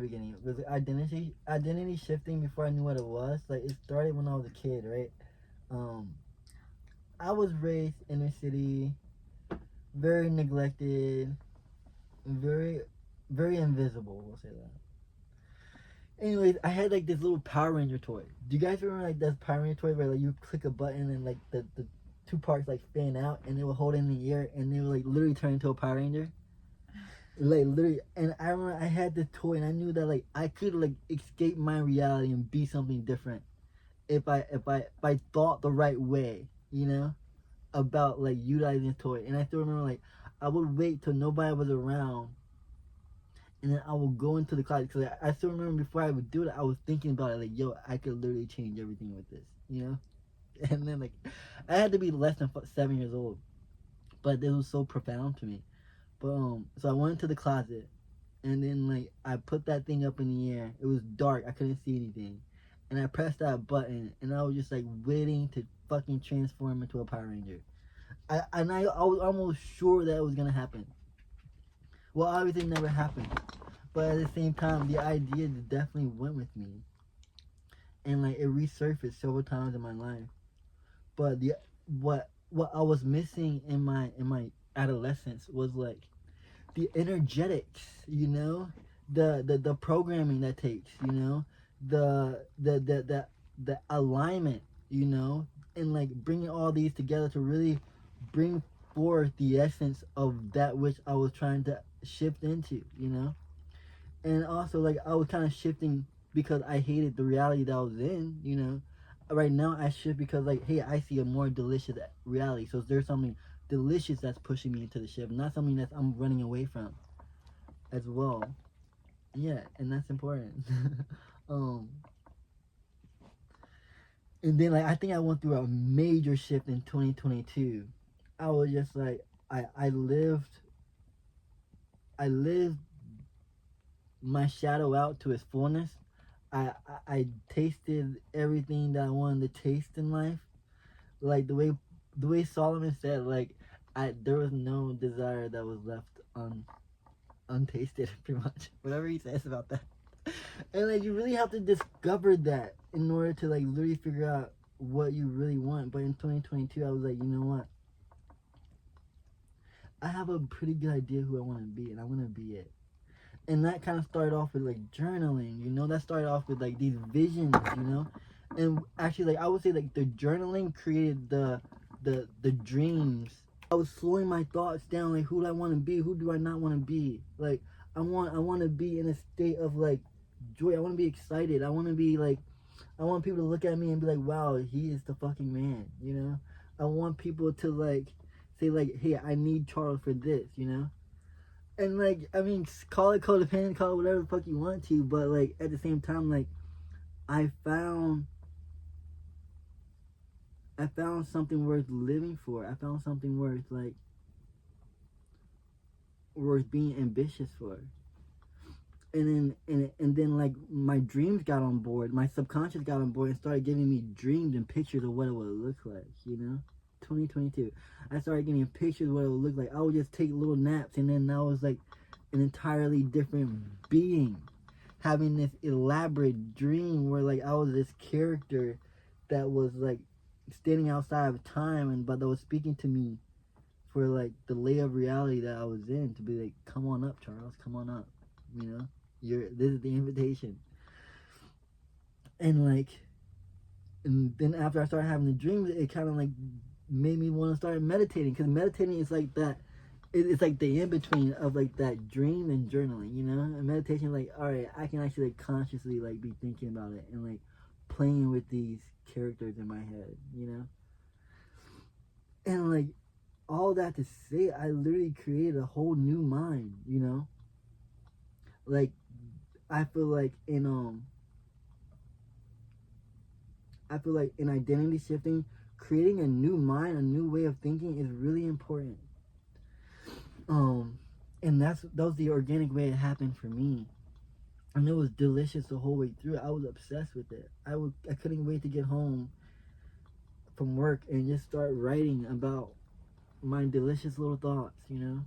Beginning, it was identity shifting before I knew what it was. Like, it started when I was a kid, right? Um, I was raised inner city, very neglected, very, very invisible. We'll say that. Anyways, I had like this little Power Ranger toy. Do you guys remember like that Power Ranger toy where like you click a button and like the two parts like fan out and it will hold it in the air and it will like literally turn into a Power Ranger? Like literally, and I remember I had the toy and I knew that like I could like escape my reality and be something different if I thought the right way, you know, about like utilizing the toy. And I still remember like I would wait till nobody was around and then I would go into the closet because I still remember before I would do it I was thinking about it like, yo, I could literally change everything with this, you know. And then like I had to be less than 7 years old, but it was so profound to me. But so I went into the closet, and then like I put that thing up in the air. It was dark, I couldn't see anything, and I pressed that button, and I was just like waiting to fucking transform into a Power Ranger. I was almost sure that it was gonna happen. Well, obviously it never happened, but at the same time, the idea definitely went with me, and like it resurfaced several times in my life. But the what I was missing in my adolescence was like the energetics, you know, the programming that takes, you know, the alignment, you know, and like bringing all these together to really bring forth the essence of that which I was trying to shift into, you know. And also like I was kind of shifting because I hated the reality that I was in, you know. Right now I shift because like, hey, I see a more delicious reality, so there's something delicious that's pushing me into the shift, not something that I'm running away from as well. Yeah, and that's important. um and then like I think I went through a major shift in 2022. I was just like I lived my shadow out to its fullness. I tasted everything that I wanted to taste in life. Like the way Solomon said, like there was no desire that was left untasted, pretty much. Whatever he says about that. And like you really have to discover that in order to like literally figure out what you really want. But in 2022 I was like, you know what? I have a pretty good idea who I want to be, and I want to be it. And that kind of started off with like journaling, you know. That started off with like these visions, you know. And actually, like I would say, like the journaling created the dreams. I was slowing my thoughts down, like who do I want to be, who do I not want to be. Like I want to be in a state of like joy. I want to be excited. I want to be like, I want people to look at me and be like, wow, he is the fucking man, you know. I want people to like say like, hey, I need Charles for this, you know. And like, I mean, call it codependent, call it whatever the fuck you want to, but like at the same time, like I found something worth living for. I found something worth being ambitious for. And then like my dreams got on board, my subconscious got on board and started giving me dreams and pictures of what it would look like, you know. 2022, I started getting pictures of what it would look like. I would just take little naps, and then I was like an entirely different being, having this elaborate dream where like I was this character that was like standing outside of time, and but that was speaking to me for like the layer of reality that I was in, to be like, come on up, Charles, come on up, you know. This is the invitation. And like, and then after I started having the dreams, it kind of like made me want to start meditating, because meditating is like that. It's like the in between of like that dream and journaling, you know. And meditation, like, all right, I can actually like consciously like be thinking about it and like playing with these characters in my head, you know. And like all that to say, I literally created a whole new mind, you know. Like I feel like in identity shifting, creating a new mind, a new way of thinking is really important. And that was the organic way it happened for me. And it was delicious the whole way through. I was obsessed with it. I couldn't wait to get home from work and just start writing about my delicious little thoughts, you know.